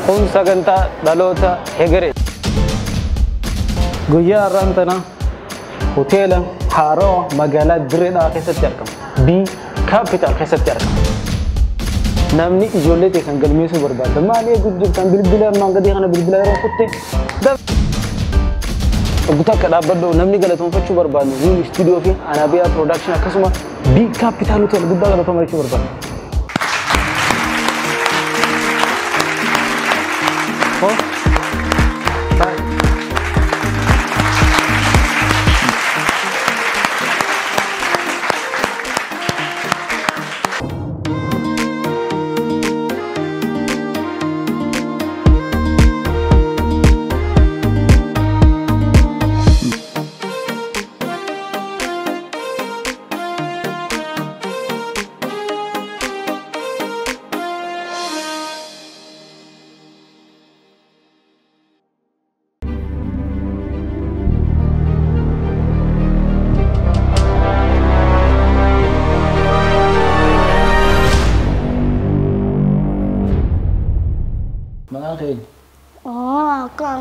kun sagantaa dhaloota Hegeree. Guyyaa har'aan tana hoteela Haarawa magaalaa Direedhaa keessatti argama. B Capital keessatti argama. Namni ijoollee ta'e kan galmeessuu barbaada. Maali guddiiftan bilbila armaan gadii kana bilbila yeroo kutte guutaa akka dhaabbadhu namni galatoonfachuu barbaadu. Win Studio fi Anabiyaa Production akkasuma B Capital Hotel guddaa galatoonfachuu barbaadu.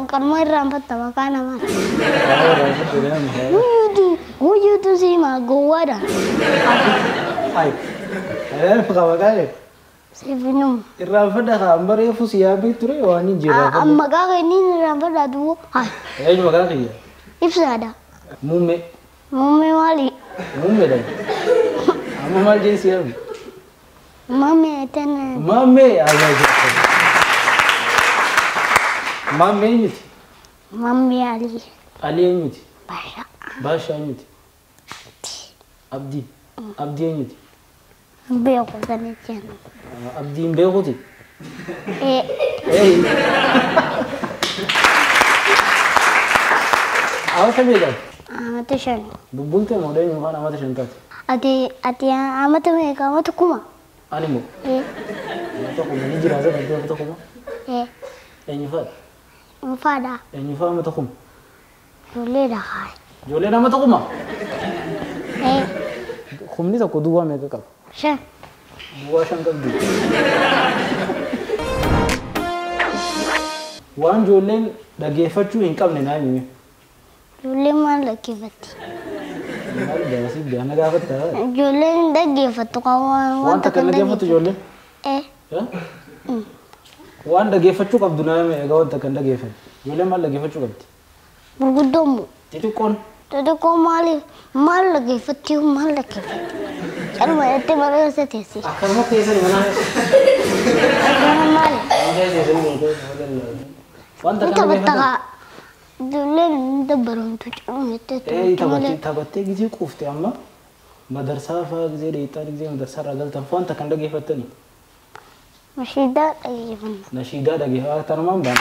Kan mau rampat tawa kana mas. Wujud sih mah gua dah. Ay, ada apa kabar kali? Si minum. Rampat dah kamar ya fusiya betul ya wani jira. Amma kagak ini rampat dah tu. Ay. Cuma kagak ya. Ipsa ada. Mume Wali. Mume dah. Amma mal jesi ya. Mame ten. Mame aja. Mame ini. Mame Ali. Ali ini. Basha. Basha ini. Abdi. Abdi ini. Beo kan ni Abdi beo koti. Eh. Apa sebeda? Amat shen. Bubulte modal ni mana amat shen tat. Ati amat mereka amat kuma. Animu. Eh. Amat kuma ni jira zat nanti amat kuma. Eh. Ini fat. Mufada. Ini fat amat kuma. Jole dah hai. Jole amat kuma. Eh. Kumni tak dua mereka kap. Shen. Dua shen kap dua. Wan jole dah gefacu income ni naik ni. Jole mana kifati. Mal dah sih dah nak apa tak? Jole dah gefatu kawan. Wan tak kena gefatu jole. Eh. Ya? Wan dah gefacu kap dunia me wan tak kena gefat. Jole mal dah gefacu kap. Bergudomu. Itu kon. Tadi kau mal lagi fatu mal lagi. Kan mana itu mana saya tesi. Akan mau kesa di mana? Kan mal. Wan tak Kita kena gefat. betaka. Jole ni baru tu cuma itu. Tabati gizi kufte amma madarsa fa gizi reita gizi madarsa ragal tan fon tak kena gefat ni. Mashidah lagi mana? Nashida dah gefat tanam ban.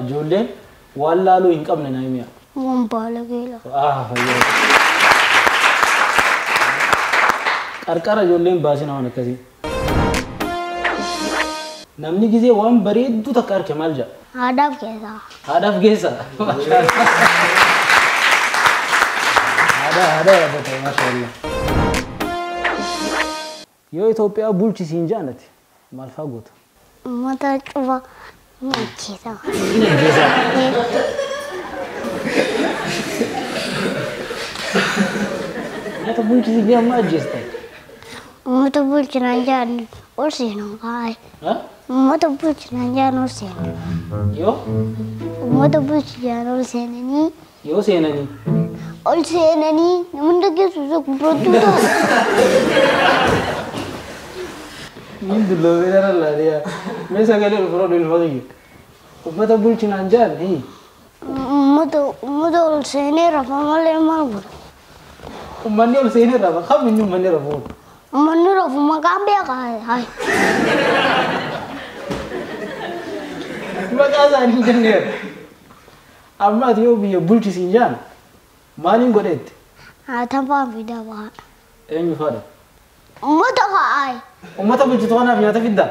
Jole wala lu income ni naik ni. Mumpa lagi lah. Ya. Arkara jole bahasa nama nak kasi. Namni gizi wan beri itu tak kar kemal ja. Hadap kesa. Hadaf gesa. Ada betul masyaallah. Yo Ethiopia bulchi sinjanati. Malfa got. Mata coba kesa. Ini gesa. Mata bulchi sinjan majesta. Mata bulci nanjan ursi nongkai. Hah? Mata bulci nanjan ursi. Yo? Mata bulci nanjan ursi ni. Yo sena ni. Ursi ni. Munda ke susuk produk. Ini dulu benar lah dia. Masa kali produk lagi. Mata bulchi nanjan ni. Mata ursi ni rafa malah malu. Mandi ursi ni rafa. Kami ni mandi rafa. Menurut makambe kai. Makasa ni jenir. Amma dia biar bulchi sinjan. Maling godet. Tanpa beda bah. Enyu fada. Mata kai. Mata bulchi tu ana biar tak fida.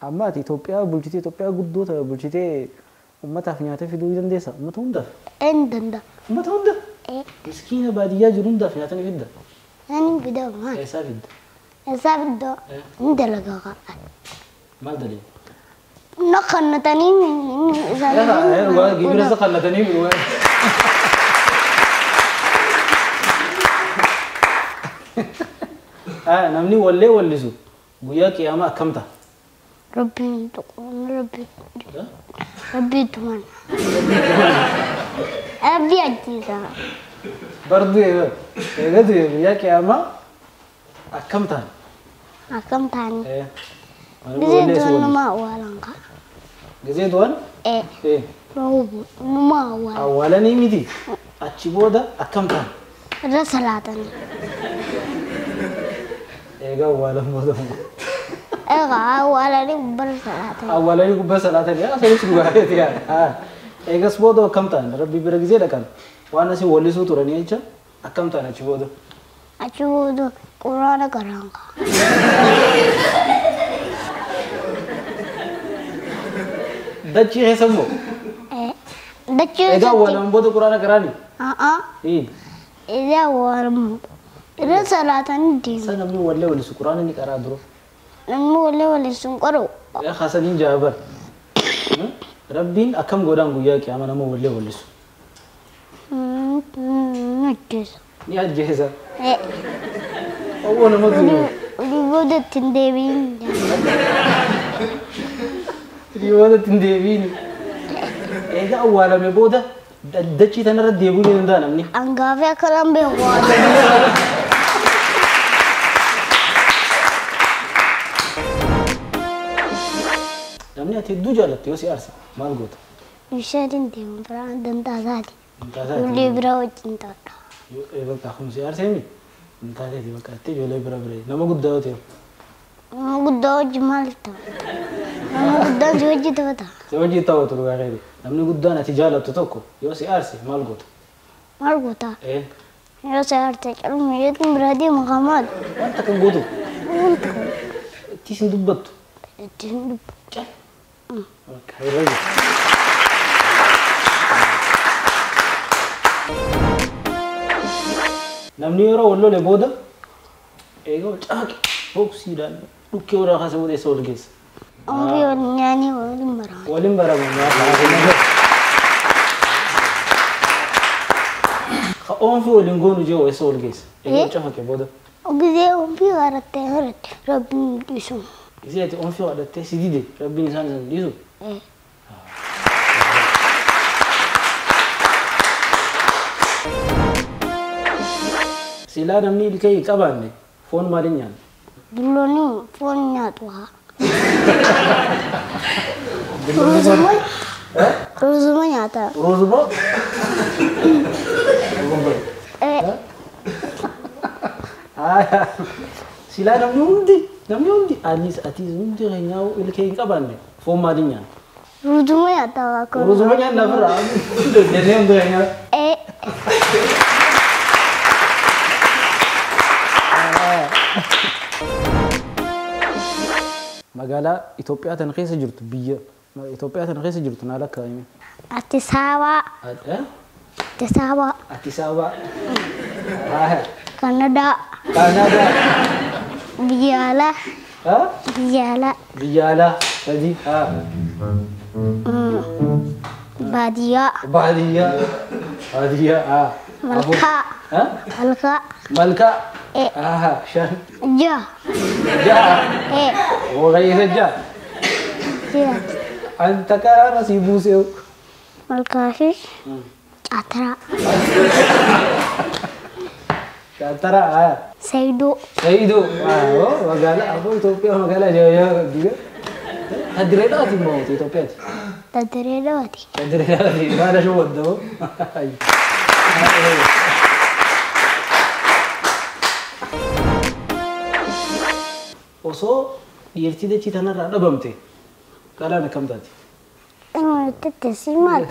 Amma Ethiopia bulchite Ethiopia guddo ta bulchite ummataaf nyaata fiduu dandeessa ummata hundaaf عندنا ummata hunda إيه miskiina baadiyyaa jiru hundaaf nyaata ni fidda أنا بدو ما eessaa fidda إذا بدو عند لقاء maal daliin نقلنا تاني إذا gibira isa qallatanii biru namni wallee wallisu guyyaa qiyaamaa akkam ta'a ربي تقول ربي تمن أبي أجيزا bardu eegatu guyyaa qiyaamaa akkam ta'a أكم تاني mana بزيد wallee وانا su ما أولانك gizee du'an إيه روبو ما أول awwaalanii miti achi booda akkam ta'a رسلاتني eega awwaalan booda إيه أولاني برسلاتني awwaalanii gubbaa salaatanii asinis dhugaateeti yaa eegas booda akkam ta'an rabbi bira gizee dhaqan waan asii wallisuu turanii jecha akkam ta'an achi booda أشوفه قرآن كرانك dachii keessa immoo إيه دكتور egaa awwaalan booda quraana qaraani إذا ورم رسلاتني دين isa namni wallee wallisu quraana ni qaraa duro نمو ولا سنقرو yaa haasaniin jaabar rabbiin akkam godhaan guyyaa qiyaamaa nama wallee wallisu نجس ni ajjeesa إيه owwo nama tuuru وليبودة تندبين riyoota ittiin deebiin egaa awwaalame booda dachii tanarra deebiin ni danda'a namni أنقافي كلام بيقوان namni ati hedduu jaalatte yoo si aarse maal goota يشارين ديم بران دندازاتي intaasaati ولي براو جنتا bakka akkuma si aarsee mi intaateeti bakka itti ijoollee bira bira nama guddaa yoo ta'e ما قدو جمالته ما قدو جوجي توتا si hojii ta'utu dhugaa qeebi namni guddaan ati jaalattu tokko yoo si aarse maal goota مرقوتا يا سيارتك الميت برادي مقامات wanta kan gootu وانت itti isin dubbattu تندب bakka irra jiru namni yeroo wal lole booda eega wal caaqe boksiidhaan dhukkee warraa kaasa booda isa wal geessa أمي والنياني والمرأة waliin barama ka oonfi waliin goonu jee isa wal geessa eega wal cafake booda وبذي أمي غرت هرت ربي يسوع isii ati oonfi wadhattee si dide rabbiin isaan isan dhiisu إيه silaa namni ilkee hin qabaanne foon maaliin nyaanna دلوني فون ناتوها روزما ناتا ruuzumo إيه silaa namni hundi anis ati hundi keenyaa ilkee hin qabaanne foon maaliin nyaanna روزما ناتا ruuzumo nyaanna birraa jennee hundi keenyaa إيه magaalaa Itoophiyaa tan keessa jirtu biyya Itoophiyaa tan keessa jirtu naa lakkaa'ime أتساوى أتساوى Addis Ababa كندا Kanada بيالا بيالا biyya alaa sadii بادية baadiyyaa ملكا ملكا malka إيه shan جا ja'a إيه waqayisa ja'a سيرات anta karaara sii buuseewu ملكا فيش أترى shaatara سيدو Sayidu magaalaa afoo Itoophiyaa magaalaa jajjabaa diga hadireedhaati immoo Itoophiyaati تدري دوتي hadireedhaati maala shoo waddoo osoo dhiirtii dachii tanarraa dhabamte qalaan akkam taati أنا تتسي مال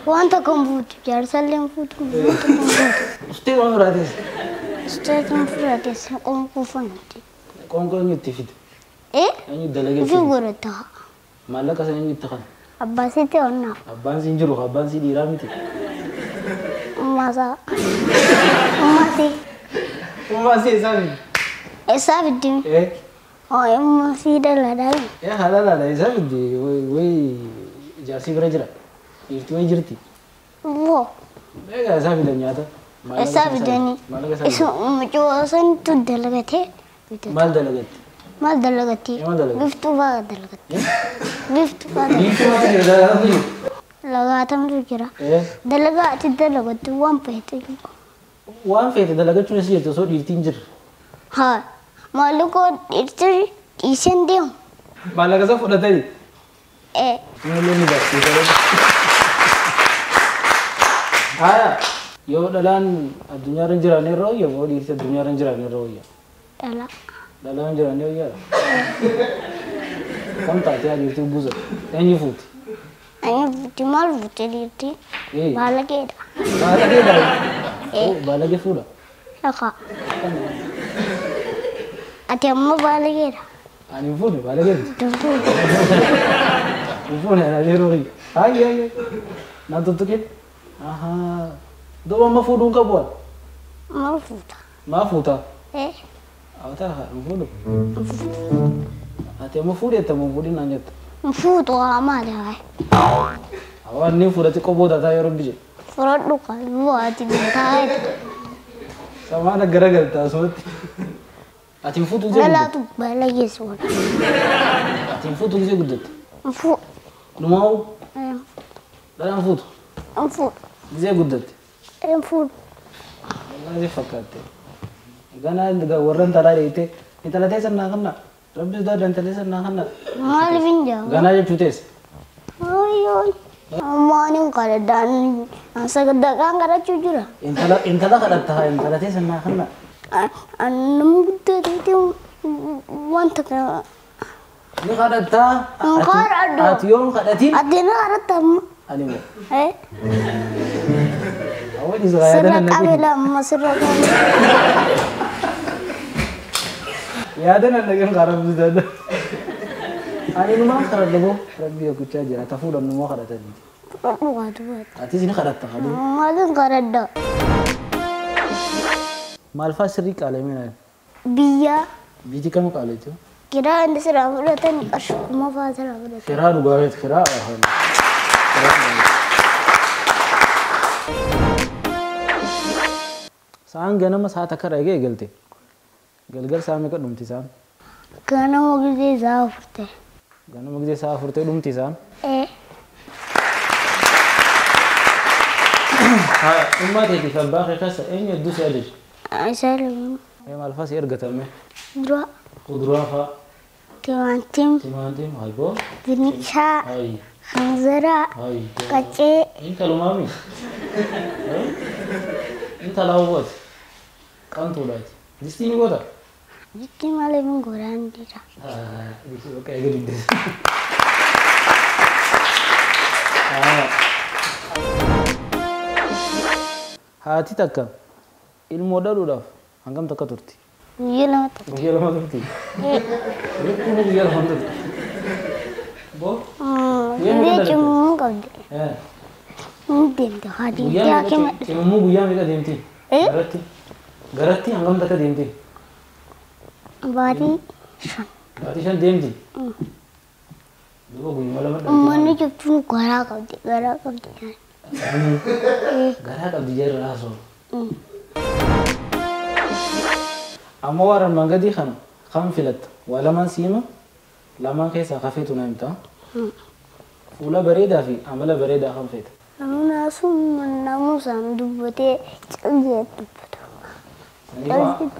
وأنت كم فوت جالسلم فوت uftee waan biraatis استاذ فراتيس قوم كوفانتي qoonqoo inni itti fide إيه eenyu dalagee في fide ورتها maallaqa sana inni itti kan Abbasitti onnaaf. Abbaan siin jiru abbaan sii dhiiraa miti. Ummaasaa. Ummaasii. Ummaa sii isaan. Eessaa fiddimi? Ummaasii daladaa. Halalaadha isaa fiddi wayi jaarsii bira jira. Dhiirtii wayi jirti. Woo. Egaa isaa fidan nyaata. Eessaa fidanii? Isa mucoo santu dalagatee. Maal dalagatti? Maal dalagatti? Maal dalagatti? Biftuu ba'a dalagatti. Biftuu ba'a. Dhiirtii maal ta'e dalagatu jiru? Lagaatamtu jira. Dalagaa ati dalagatti waan feete jiru. Waan feete dalagachuun isa jirtu osoo dhiirtiin jirre. Haa. Maalikoo dhiirtii dhiiseen deemu. Maallaqa isa fudhatee? Meellee ni barsiisa. Haa. Yoo dhalaan addunyaa irra jiraanne irra hooyya moo dhiirti addunyaa irra jiraanne irra hooyya? Dhala. Dhalaan jiraanne hooyya? Kam taatee adiirtii buusa? Eenyu fuuti? Ani fuuti maal fuuti dhiirtii? Baalageedha. Baalageedha? Baalagee fuudha? Dhaqa. Ati ammoo baalageedha. Ani hin fuudhe baalageedha? Dufuudha. Hin fuudhe ani yeroo hooyya. Hayya. Naan tuttuqee? Ahaa. Duuba amma fuudhuun qabu waan? Maal fuuta? Maa fuutaa? Awwataa hin fuudhu? Ati amma fuudheetta moo fuudhin naan jetta? Fuutu waa maali haa? Awwaan ni fuudhati qoboo taataa yeroo bije? Fudhadhu qalbii waati taa'eeti. Samaana garagaltaa asumatti. Ati hin fuutu gisee guddatte? Lalaatu baalageessu wal. Ati hin fuutu gisee guddatte? Fuudhu. Numaa'u? Dhalaan fuutu? Fuudhu. Gisee guddatte? Fuudhu. Wallahi fakkaatte. Ganaa warra intalaa dheeyite intala teessa naa kanna. Rabbis daadha intala teessa naa kanna. Maaliif hin jaabu? Ganaa jechuu teessa? Ayyoo. Ammaaniin kadhadhaan sagadaqaan kadhachuu jira. Intala kadhatta intala teessa naa kanna. Nama guddateeti wanta kana. Ni kadhattaa? Hin kadhadhu. Ati yoo hin kadhatiin? Ati na kadhatta amma. Ani moo? Sirra qabila amma sirra qabila. Yaadana lagi karab sudah. Ani rumah karab dulu, Rabbi aku caja. Tafu dan rumah karab tadi. Waduh. Ati sini karab tak ada. Malu karab dah. Malfa seri kali mana? Biya. Biji kamu kali itu? Kira anda serang udah tadi asuk mau pasal udah. Kira dua hari kira. Saan ganama saat akar lagi gelte. Gelgar saame ka dumti saan. Ganama gede zaafurte. Ganama gede zaafurte dumti saan. Ha, umma te ki sabba khasa en yaddu salish. Asalim. Malfa sir gatame. Dua. Khudra fa. Timantim. Timantim halbo. Dincha. Hai. Khanzara. Hai. Kace. Inta lumami. Inta lawat. Kan tulat. Distini kota. Jitti malee menggoran dira. Disi oke gede. Hati takka ilmu daluudhaaf hangam takka turti? Guyyaa lama turti. Guyyaa lama turti? Kun guyyaa lama turti? Boo? Guyyaa cimuu qabdi. Ni deemte hadi. Guyyaa meeqa deemti? Garatti hangam takka deemti? Baatii shan. Baatii shan deemti? Duuba guyyaa lama dhalti. Uummanni jechuun garaa qabdi. Garaa qabdi. Garaa qabdi jedhu haasoo. Amma warra mangadi kan filatta waa lamaan siima lamaan keessaa kafeetu na himta. Fuula bareedaa fi amala bareedaa kan feeta. Namni sun namusaan dubbatee callee dubbatu.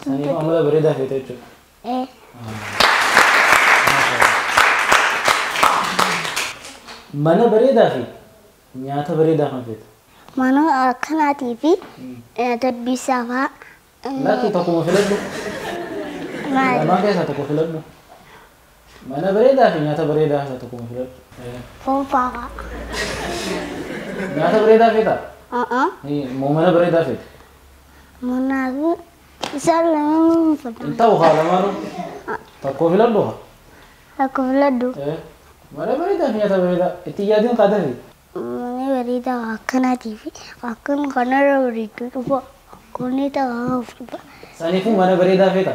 Saniif amala bareedaa feeta jechuudha. Mana bareedaa fi nyaata bareedaa kan feeta. Mana akkanaatii fi nyaata bisaa fa'aa. Laki tokkuma filadhu. Lamaan keessaa tokko filadhu. Mana bareedaa fi nyaata bareedaa keessaa tokkuma filadhu. Foon fa'aa. Nyaata bareedaa feeta? Moo mana bareedaa feeta? Mana fi isaan lamaan Ta'u haa lamaanuu. Tokko filadhu haa? Tokko filadhu. Mana bareeda fi nyaata bareeda itti yaadin qaadame. Mana bareeda akkanaatii fi akkan kanarra bareedu dhufa kunni ta'aa of dhufa. Saniifuu mana bareedaa feeta.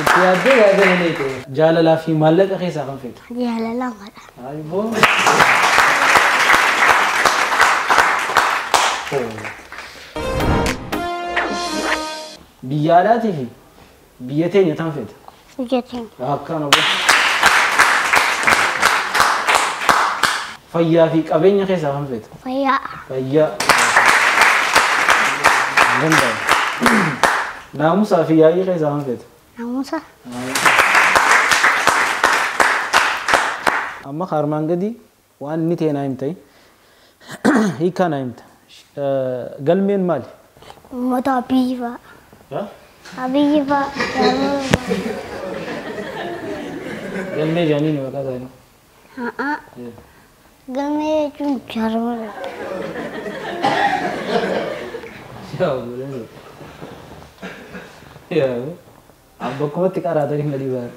Itti yaaddee yaadanii ta'e jaalalaa fi maallaqa keessaa kan feetu. Jaalalaa mala. Ayibboo. Biyya alaatii fi biyya teenya tan feeta. Biyya teenya. Akkana boo. Fayyaa fi qabeenya keessaa kan feetu. Fayyaa. Fayyaa. Danda'a. Naamusaa fi yaa'ii keessaa kan feetu. Naamusa. Amma harmaan gadi waan inni ta'e naa himta. Hiikaa naa himta. Galmeen maali? Uummata abiyyi fa'a. Abiyyi fa'a. Galmee jaanii ni maqaa isaanii. Galmee jechuun jaarmala. Bakkumatti qaraatanii gadi ba'an.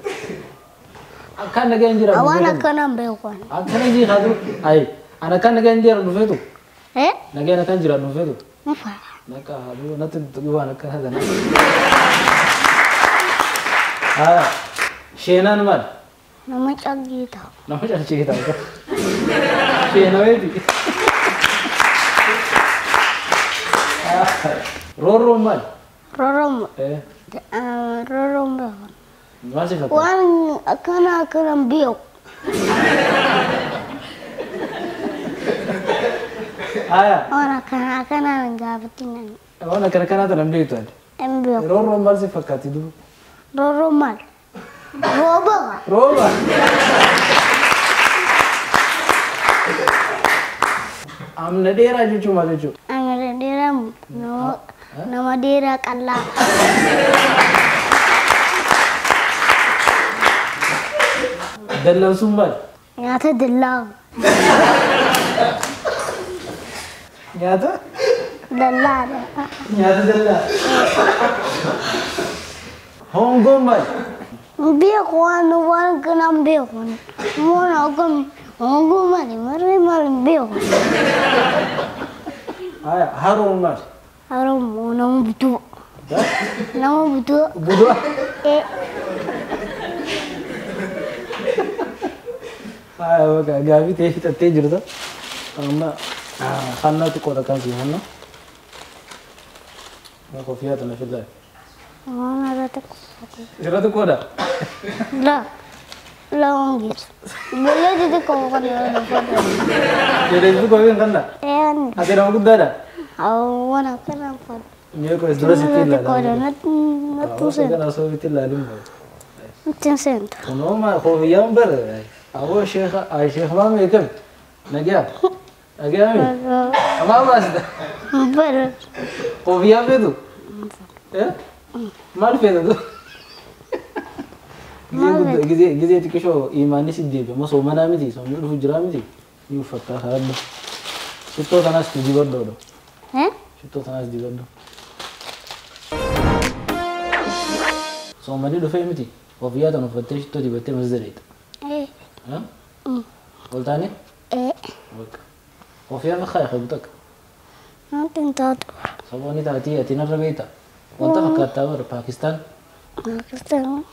Akkaan nagaan jira. Waan akkanaan beekan. Akkana jiraatu. Ayi, ana kan nagaan jira dhufeetu. Nagaan akkan jira dhufeetu. Naka haaduu natti waan akkana sana. Sheenaan maal? Nama callee ta'u. Nama callee ta'u. Sheenaweeti. Roorroon maal? Roorroon beekan. Maal si fakkaata? Waan akkanaan beeku. Waan akkanaan gaafatinaan. Waan akkana ta'an beektu ati. Hin beeku. Roorroon maal si fakkaati duuba? Roorroon maal? Rooba. Rooba. Amna dheeraa jechuun maal jechuudha? Amna dheeraa nama dheeraa qal'aa. Dallansuun maal? Nyaata dallaa. Nyaata? Dallaadha. Nyaata dallaa. Hongoon maal? Beeku waan kanaan beeku. Waan akkam hongoo maali marri maal beeku. Haroon maal? Haroon nama butuu. Nama butuu. Butuu? Gaaffii ta'ee fixattee jirta. Amma hannaa xiqqoodha kan si hanna. Kofiyaa tana filaa. Waan irratti qofaati. Irratti qooda? La ongeessa. Ijoollee xixiqqoo kan irratti qofaati. Ijoollee xixiqqoo hin kanna? Ati nama guddaadha? Waan akkanaan faatu. Mee koo dura sitti ilaala. Xixiqqoodha nattuu seenta. Kana osoo itti ilaalin ba'a. Ittiin seenta. Kunooma kofiyyaan bara. Aboo sheekh maamee kam? Nagaa? Nagaa mi? Amaa baasita? Bara. Kofiyyaa feetu? Maal feetatu? Gizee xiqqishoo imaanni si deebi'a. Mosoo manaa miti. Soomni dhufu jiraa miti. Ni uffataa haadha. Shittoo kanaas dibaddoodha. Shittoo kanaas dibaddo. Soomani dhufee miti. Kofiyyaa tan uffattee shittoo dibattee masdareeta. Voltaani? Kofiyyaa fakkaaya qabutak. Nantiin taatu. Saboonni taatii ati narra beekta. Wanta fakkaattaa bara Paakistaan. Paakistaan.